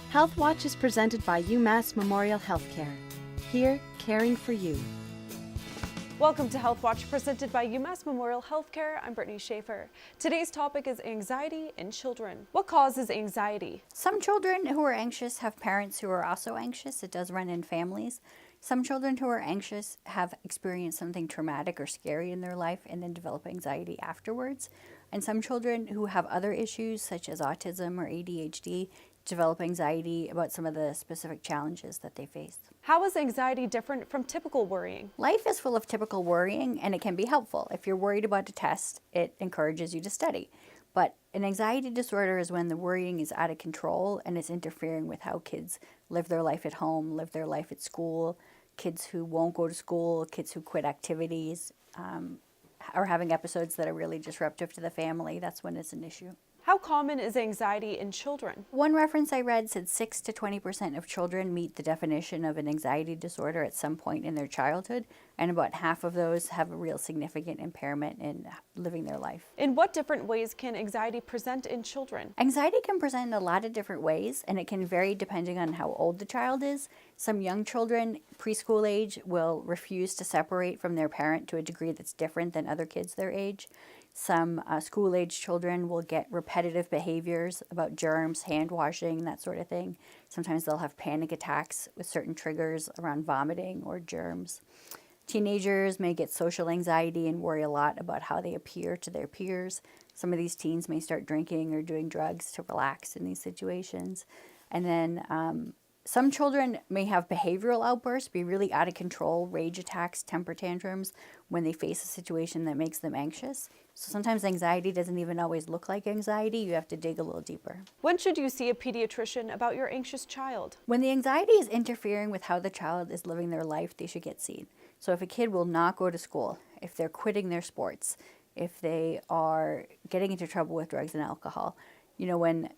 Health Watch is presented by UMass Memorial Health Care. Here, caring for you. Welcome to Health Watch, presented by UMass Memorial Health Care. I'm Brittany Schaefer. Today's topic is anxiety in children. What causes anxiety? Some children who are anxious have parents who are also anxious. It does run in families. Some children who are anxious have experienced something traumatic or scary in their life and then develop anxiety afterwards. And some children who have other issues such as autism or ADHD develop anxiety about some of the specific challenges that they face. How is anxiety different from typical worrying? Life is full of typical worrying, and it can be helpful. If you're worried about a test, it encourages you to study. But an anxiety disorder is when the worrying is out of control and it's interfering with how kids live their life at home, live their life at school, kids who won't go to school, kids who quit activities, are having episodes that are really disruptive to the family. That's when it's an issue. How common is anxiety in children? One reference I read said 6 to 20% of children meet the definition of an anxiety disorder at some point in their childhood, and about half of those have a real significant impairment in living their life. In what different ways can anxiety present in children? Anxiety can present in a lot of different ways, and it can vary depending on how old the child is. Some young children, preschool age, will refuse to separate from their parent to a degree that's different than other kids their age. Some school-age children will get repetitive behaviors about germs, hand washing, that sort of thing. Sometimes they'll have panic attacks with certain triggers around vomiting or germs. Teenagers may get social anxiety and worry a lot about how they appear to their peers. Some of these teens may start drinking or doing drugs to relax in these situations. And then some children may have behavioral outbursts, be really out of control, rage attacks, temper tantrums when they face a situation that makes them anxious. So sometimes anxiety doesn't even always look like anxiety. You have to dig a little deeper. When should you see a pediatrician about your anxious child? When the anxiety is interfering with how the child is living their life, they should get seen. So if a kid will not go to school, if they're quitting their sports, if they are getting into trouble with drugs and alcohol, when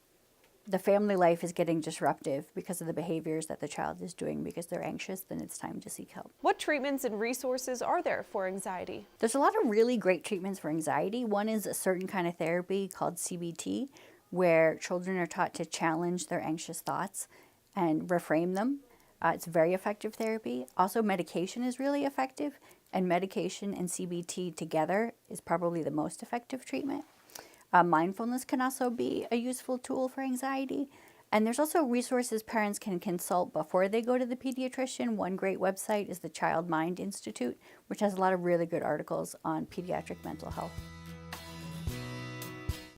the family life is getting disruptive because of the behaviors that the child is doing because they're anxious, then it's time to seek help. What treatments and resources are there for anxiety? There's a lot of really great treatments for anxiety. One is a certain kind of therapy called CBT, where children are taught to challenge their anxious thoughts and reframe them. It's very effective therapy. Also, medication is really effective, and medication and CBT together is probably the most effective treatment. Mindfulness can also be a useful tool for anxiety. And there's also resources parents can consult before they go to the pediatrician. One great website is the Child Mind Institute, which has a lot of really good articles on pediatric mental health.